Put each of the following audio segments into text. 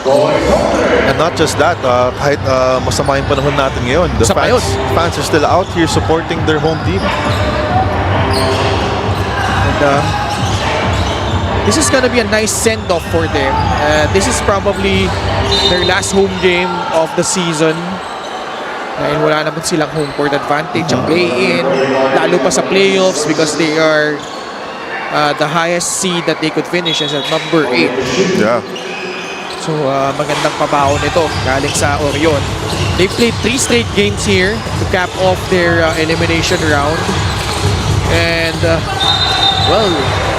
And not just that, kahit masama yung panahon natin ngayon, the fans are still out here supporting their home team. And this is gonna be a nice send-off for them. This is probably their last home game of the season. Dahil wala naman silang home court advantage ang play-in, lalo pa sa playoffs because they are the highest seed that they could finish as at number 8. Yeah. So magandang pabaon ito galing sa Orion. They played 3 straight games here to cap off their elimination round. And well,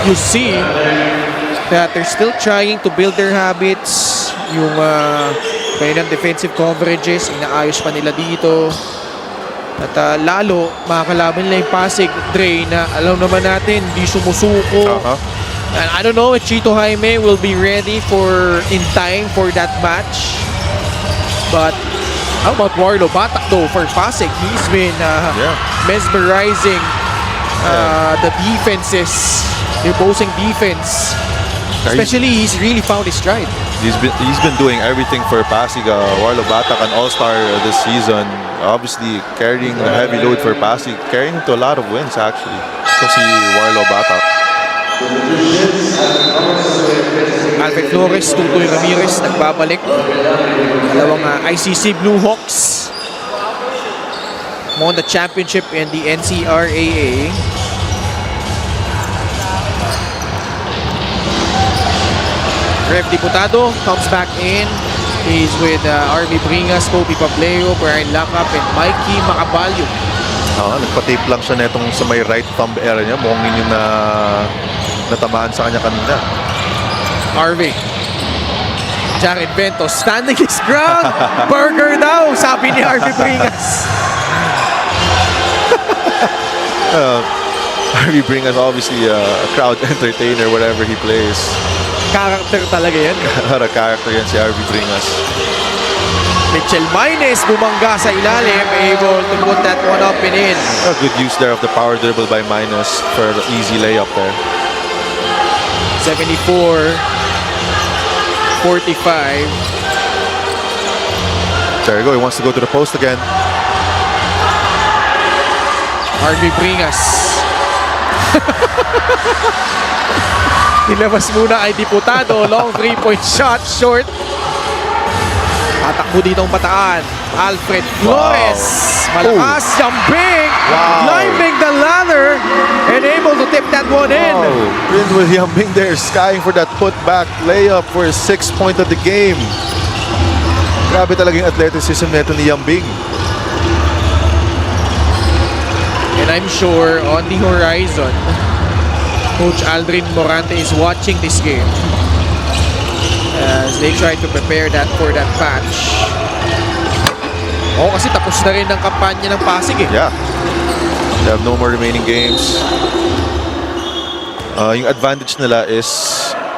you see that they're still trying to build their habits. Yung kanilang defensive coverages, inaayos pa nila dito. At lalo, makakalaban nila yung Pasig, Dre, na alam naman natin, di sumusuko. And I don't know if Chito Jaime will be ready in time for that match. But how about Warlo Batak though for Pasig? He's been mesmerizing the defenses, the opposing defense. Especially, he's really found his stride. He's been doing everything for Pasig. Warlo Batak, an all-star this season. Obviously, carrying a heavy load for Pasig. Carrying to a lot of wins, actually. So si Warlo Batak. Alfred Flores, Tutoy Ramirez nagbabalik. Dalawang ICC Blue Hawks won the championship in the NCRAA. Rev Diputado comes back in. He's with RV Bringas, Kobe Pableo, Brian Lacap, and Mikey Macaballo. Nagpa-tape lang siya netong sa may right thumb area niya. Mukhang yun yung natamaan sa kanya kanina. RV. Jared Ventos standing his ground. Burger daw, sabi ni RV Bringas. RV Bringas obviously a crowd entertainer wherever he plays. Character talaga yan. Character yan si RV Bringas. Mitchell Maynes bumangga sa ilalim, able to put that one up and in. A good use there of the power dribble by Maynes for the easy layup there. 74-45. There you go. He wants to go to the post again. RV Bringas. Nilabas muna ay Diputado. Long 3-point shot. Short. Patakbo dito ang Bataan. Alfred Flores. Malakas. Jumping. Climbing the ladder. And able to tip that one in. Brindwell Yambing there. Skying for that putback layup for his 6th point of the game. Grabe talagang athleticism neto ni Yambing. And I'm sure on the horizon, Coach Aldrin Morante is watching this game as they try to prepare for that match. Kasi tapos na rin ang kampanya ng Pasig eh. Yeah. They have no more remaining games. Yung advantage nila is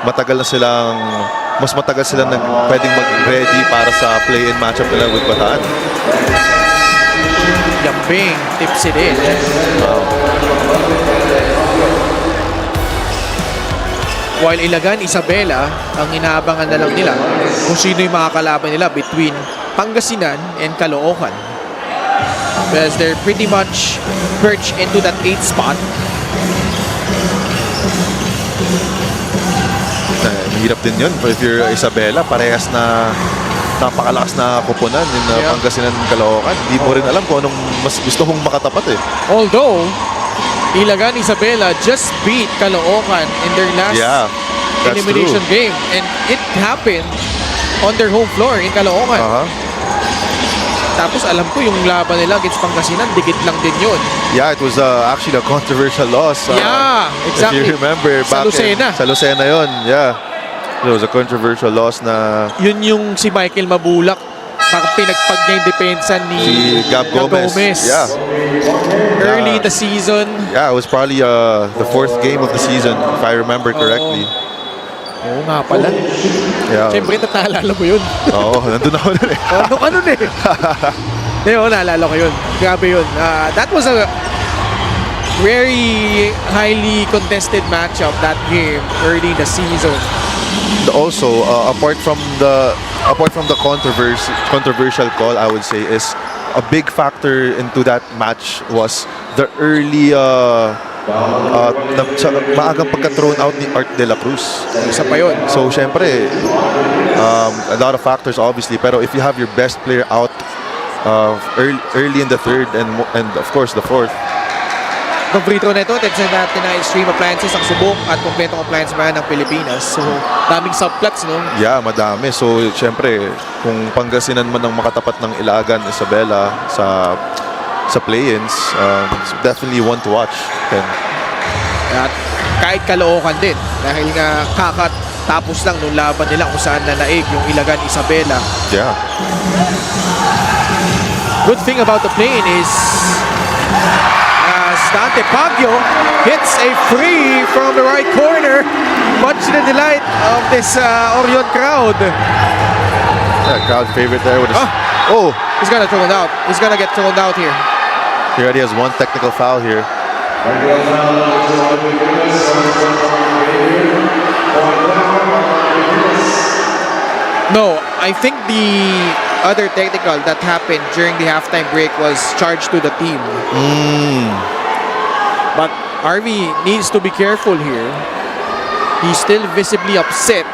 mas matagal silang pwedeng mag-ready para sa play-in matchup nila with Bataan. Yambing tips it in. While Ilagan, Isabela, ang inaabangan na lang nila kung sino yung makakalaban nila between Pangasinan and Caloocan. Because they're pretty much perched into that 8th spot. Mahirap din yun. If you're Isabela, parehas na napakalakas na kupunan in Pangasinan and Caloocan. Di mo rin alam kung anong mas gusto kong makatapat eh. Although, Ilagan Isabela just beat Caloocan in their last elimination game. And it happened on their home floor in Caloocan. Tapos alam ko yung laban nila against Pangasinan, dikit lang din yun. Yeah, it was actually a controversial loss. Exactly. If you remember, sa Lucena. Sa Lucena yun, it was a controversial loss na... Yun yung si Michael Mabulak, pinagpag niya yung depensa ni Gab Gomez. Yeah. Early in the season. Yeah, it was probably the 4th game of the season, if I remember correctly. Oo nga pala. Yeah. Siyempre, naalala mo yun. Nandun ako nun eh. Ano eh. Naalala ko yun. Grabe yun. That was a very highly contested matchup, that game, early in the season. also apart from the controversial call, I would say is a big factor into that match was the early maagang pagka-thrown out ni Art De La Cruz. Isa pa yun. So, syempre, a lot of factors obviously, pero if you have your best player out early in the third and of course the fourth. Ang free throw nito, tinsan natin na Extreme Appliances ang subok at kompletong appliance brand ng Pilipinas. So, daming subplots, no? Yeah, madami. So, syempre, kung Pangasinan man ang makatapat ng Ilagan, Isabela sa play-ins, definitely one to watch. At kahit Caloocan din, dahil nga kakatapos lang nung laban nila kung saan nanaig yung Ilagan, Isabela. Yeah. Good thing about the play-in is Dante Pagyo hits a free from the right corner, much to the delight of this Orion crowd. Yeah, crowd favorite there with his... He's gonna throw it out. He's gonna get thrown out here. He already has one technical foul here. No, I think the other technical that happened during the halftime break was charged to the team. But RV needs to be careful here. He's still visibly upset.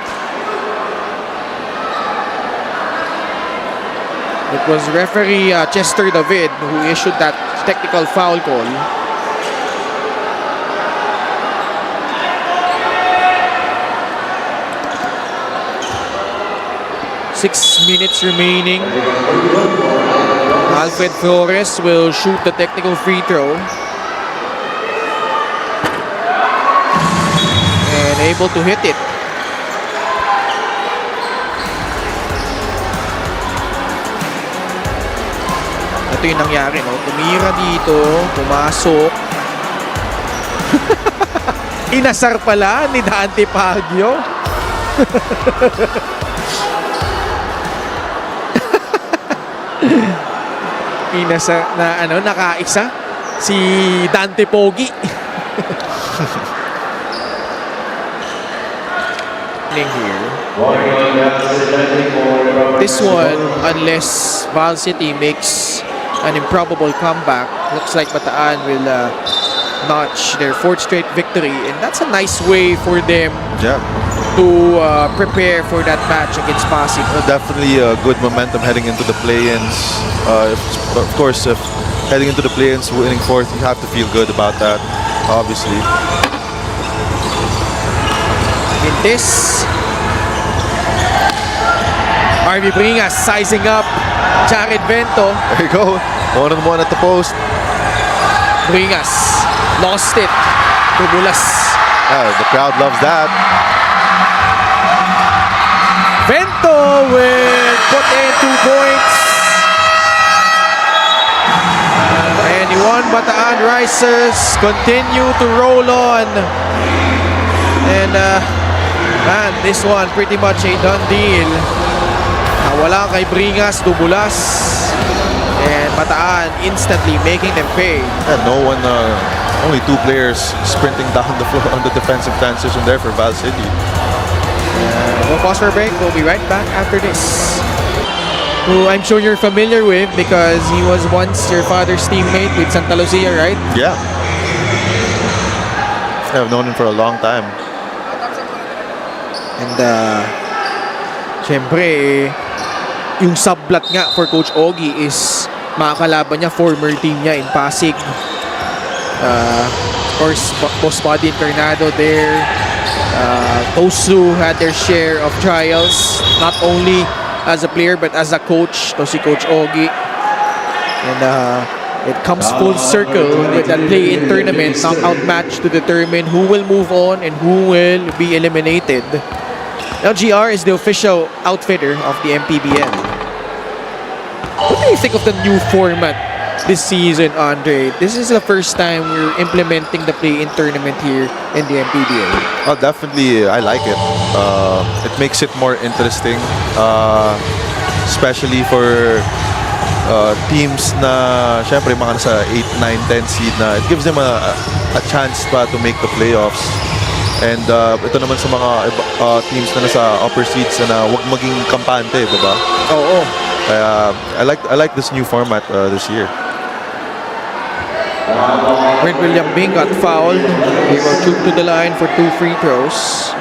It was referee Chester David who issued that technical foul call. Six minutes remaining. Alfred Flores will shoot the technical free throw. And able to hit it. Ito yung nangyari, no? Tumira dito, pumasok. Inasar pala ni Dante Pagyo. Inasar na nakaisa si Dante Pogi. Here. This one, unless Val City makes an improbable comeback, looks like Bataan will notch their fourth straight victory, and that's a nice way for them to prepare for that match against Pasig. Definitely a good momentum heading into the play-ins. Of course, if heading into the play-ins, winning fourth, you have to feel good about that, obviously. In this, RV Bringas sizing up Jared Vento. There you go. One-on-one at the post. Bringas lost it. Tumulas. The crowd loves that. Vento will put in 2 points. And the one Bataan Risers continue to roll on. And man, this one pretty much a done deal. Wala kay Bringas, Dubulas. And Bataan instantly making them pay. And no one, only 2 players sprinting down the floor on the defensive transition there for Val City. We'll pause for a break. We'll be right back after this. Who I'm sure you're familiar with because he was once your father's teammate with Santa Lucia, right? Yeah. I've known him for a long time. And syempre, yung subblat nga for Coach Ogie is makakalaban niya, former team niya in Pasig. Of course, Boss Buddy Internado there. Tosu had their share of trials, not only as a player but as a coach, to si Coach Ogie. And it comes full circle with that play-in tournament knockout match to determine who will move on and who will be eliminated. LGR is the official outfitter of the MPBL. What do you think of the new format this season, Andre? This is the first time we're implementing the play-in tournament here in the MPBL. Oh, definitely, I like it. It makes it more interesting, especially for teams na syempre mga nasa 8, 9, 10 seed na. It gives them a chance pa to make the playoffs. And ito naman sa mga teams na nasa upper seats na wag maging kampante, di ba? Oo. Kaya I like this new format this year. When William Bing got fouled, they were trooped to the line for 2 free throws.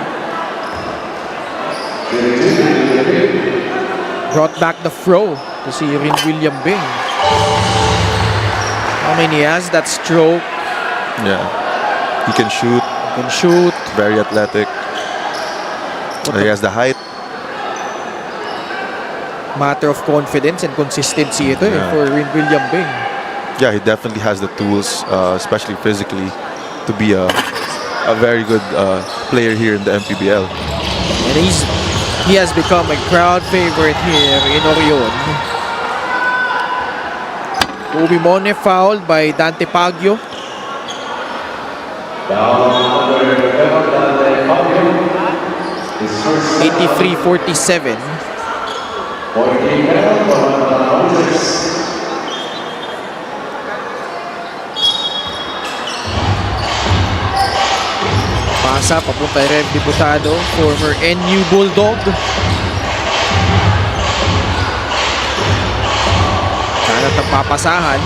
Brought back the throw to see Rin William Bing. I mean, he has that stroke, Yeah. He can shoot, can shoot. very athletic. He has the height. Matter of confidence and consistency ito Yeah. for Rin William Bing. Yeah, he definitely has the tools, especially physically, to be a very good player here in the MPBL. And he has become a crowd favorite here in Orion. Kobe Mone fouled by Dante Paggio. (83-47). Pasa papunta rin Diputado, former NU Bulldog. Kanat ang papasahan.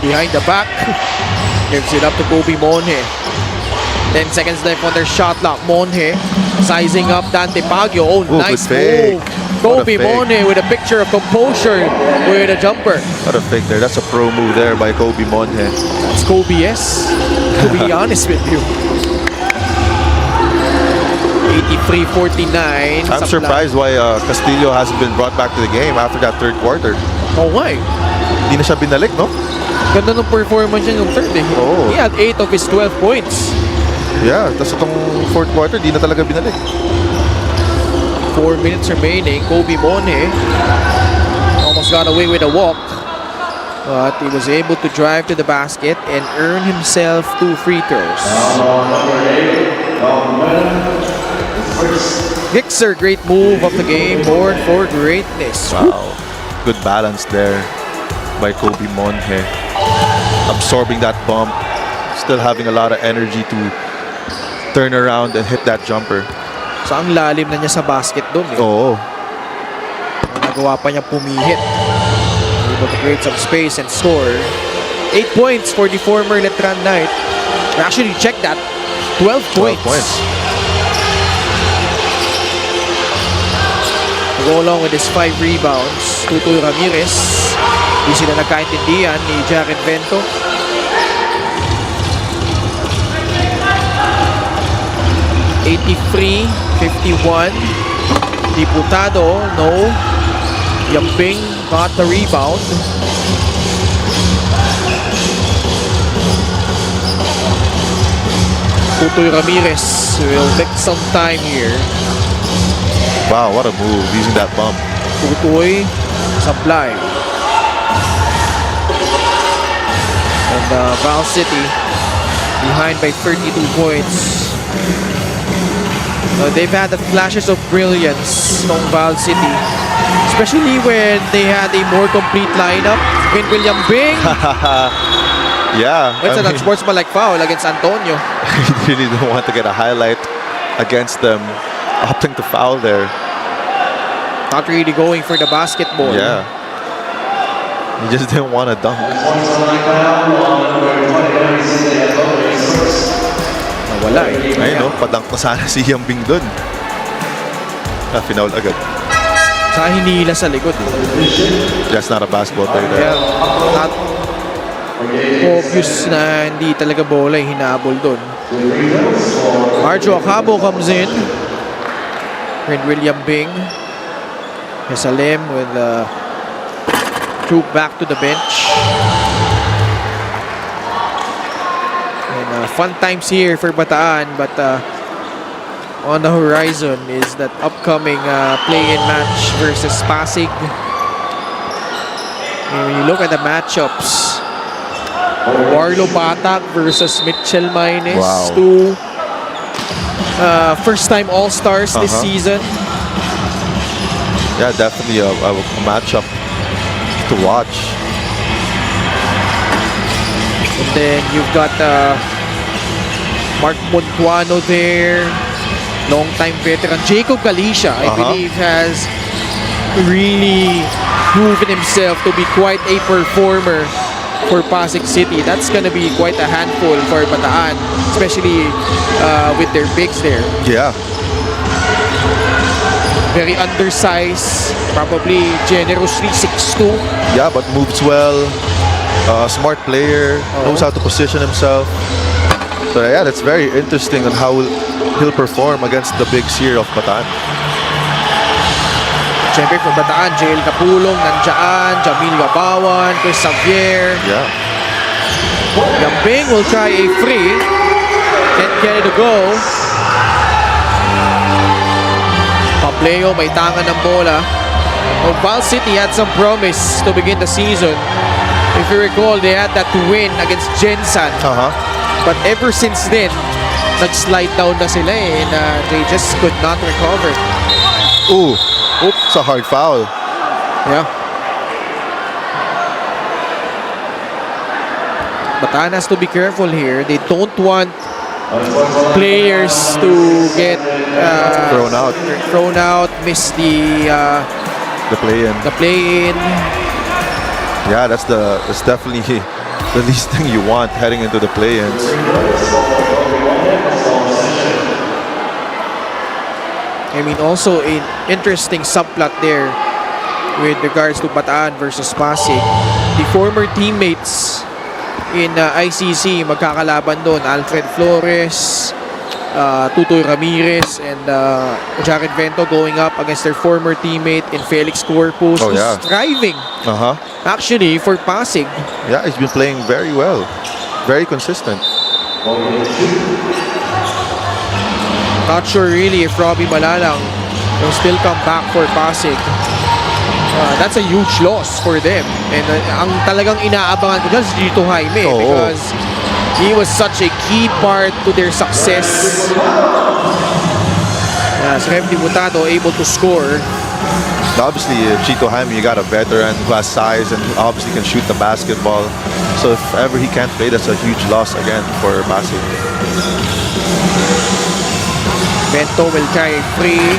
Behind the back. Gives it up to Kobe Monje. 10 seconds left on their shot clock. Monje sizing up Dante Paggio. Oh, nice good fake. move. What a Kobe fake. Monje with a picture of composure with a jumper. What a fake there. That's a pro move there by Kobe Monje. That's Kobe-esque, to be honest with you. 83-49. I'm surprised why Castillo hasn't been brought back to the game after that third quarter. Oh, why? Hindi na siya binalik, no? Ganda ng performance niya yung third eh. Oo. He had 8 of his 12 points. Yeah, tapos itong fourth quarter, di na talaga binalik. 4 minutes remaining. Kobe Monje almost got away with a walk. But he was able to drive to the basket and earn himself 2 free throws. Gixer, great move of the game. Born for greatness. Wow. Good balance there by Kobe Monje. Absorbing that bump. Still having a lot of energy to turn around and hit that jumper. So ang lalim na niya sa basket doon eh. Oo. Nagawa pa niya pumihit. Able to create some space and score. 8 points for the former Letran Knight. Actually, check that. 12 points. 12 points. To go along with his 5 rebounds, Tutoy Ramirez. Di sila nagkaintindihan ni Jared Vento. (83-51). Diputado, no. Yamping got the rebound. Tutoy Ramirez will take some time here. Wow, what a move using that bump. Tutoy, supply. And Val City behind by 32 points. They've had the flashes of brilliance from Val City, especially when they had a more complete lineup. When William Bing, Yeah. it's I a mean, sportsmanlike foul against Antonio. he really didn't want to get a highlight against them, opting to foul there. Not really going for the basketball. Yeah. He just didn't want to dunk. Nawala eh. Ayun, no? Padunk na sana si Yambing dun. Finaul agad. Saka hinila sa likod eh. That's not a basketball player Kaya there. not obvious na hindi talaga bola yung hinabol doon. Marjo Acabo comes in. And William Bing. Salim will troop back to the bench. And fun times here for Bataan, but on the horizon is that upcoming play-in match versus Pasig. And when you look at the matchups, Warlo Batak versus Mitchell Maynes, Wow. 2 first-time All-Stars this season. Yeah, definitely a matchup to watch. And then you've got Mark Montuano there. Long-time veteran. Jacob Galicia, I believe, has really proven himself to be quite a performer for Pasig City. That's gonna be quite a handful for Bataan, especially with their bigs there. Yeah. Very undersized, probably generously 6'2". Yeah, but moves well. Smart player, knows how to position himself. So yeah, that's very interesting on how he'll perform against the bigs here of Bataan. Siyempre for Bataan, JL Capulong, nandyan, Jamil Gabawan, Chris Xavier. Yeah. Yambing will try a free. Can't get it to go. Pableo may tangan ng bola. Val City had some promise to begin the season. If you recall, they had that win against Gensan. But ever since then, nag-slide down na sila and they just could not recover. Ooh. Oops, it's a hard foul. Yeah. Bataan has to be careful here. They don't want players to get thrown out, miss the play-in. Yeah, that's definitely the least thing you want heading into the play-ins. I mean, also an interesting subplot there with regards to Bataan versus Pasig. The former teammates in ICC magkakalaban doon. Alfred Flores, Tutoy Ramirez, and Jared Vento going up against their former teammate in Felix Corpus, who's thriving actually for Pasig. Yeah, he's been playing very well. Very consistent. Not sure really if Robbie Malalang will still come back for Pasig. That's a huge loss for them. And ang talagang inaabangan ko dyan si Dito Jaime because he was such a key part to their success. So Refdi Mutado able to score. Obviously, Chito Jaime, you got a veteran who has size and obviously can shoot the basketball. So if ever he can't play, that's a huge loss again for Pasig. Bento will try free.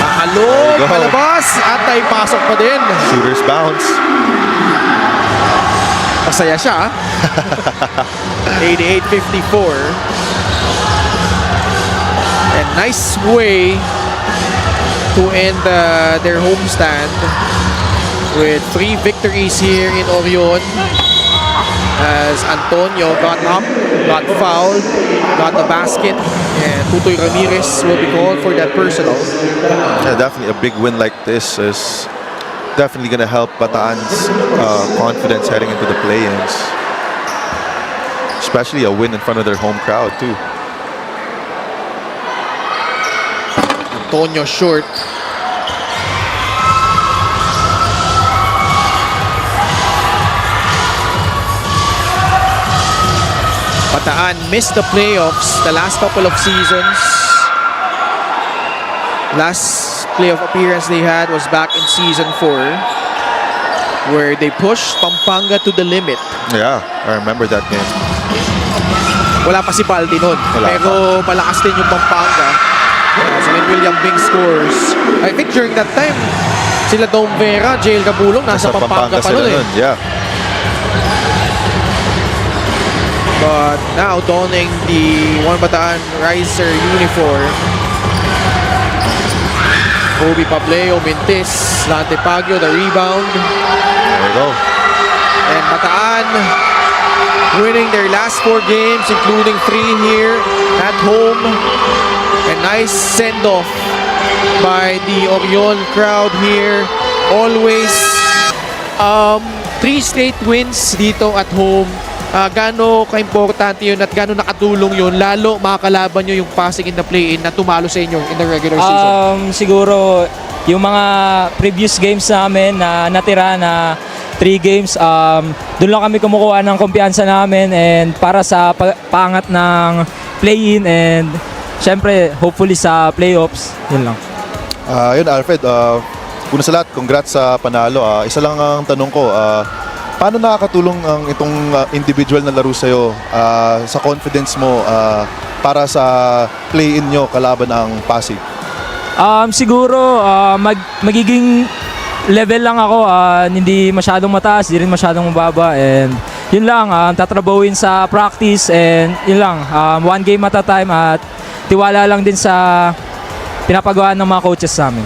Mahalog, palabas, at ay pasok pa din. Shooter's bounce. Masaya siya. 88-54. And nice way to end their homestand with 3 victories here in Orion. As Antonio got up, got fouled, got the basket, and Tutoy Ramirez will be called for that personal. Yeah, definitely a big win like this is definitely going to help Bataan's confidence heading into the play-ins. Especially a win in front of their home crowd too. Antonio short. Bataan missed the playoffs the last couple of seasons. Last playoff appearance they had was back in season 4, where they pushed Pampanga to the limit. Yeah, I remember that game. Wala pa si Baldi nun, pero malakas din yung Pampanga. So when William Bing scores, I think during that time, sila Dom Vera, JL Capulong, nasa Pampanga pa nun eh. Yeah. But now donning the One Bataan Riser uniform, Kobe Pableo, Mintis, Lante Pagyo, the rebound. There we go. And Bataan winning their last 4 games, including 3 here at home. A nice send-off by the Orion crowd here. Always 3 straight wins dito at home. Gaano ka-importante yun at gaano nakatulong yun, lalo makakalaban nyo yung Pasig in the play-in na tumalo sa inyo in the regular season? Siguro yung mga previous games namin na natira na 3 games, doon lang kami kumukuha ng kumpiyansa namin and para sa pangat ng play-in and syempre hopefully sa playoffs, yun lang. Yun Alfred, una sa lahat, congrats sa panalo. Isa lang ang tanong ko, Paano nakakatulong ang itong individual na laro sa'yo sa confidence mo para sa play-in nyo kalaban ang Pasig? Siguro magiging level lang ako, hindi masyadong mataas, hindi rin masyadong mababa, and yun lang, tatrabahuin sa practice, and yun lang, one game at a time, at tiwala lang din sa pinapagawa ng mga coaches sa amin.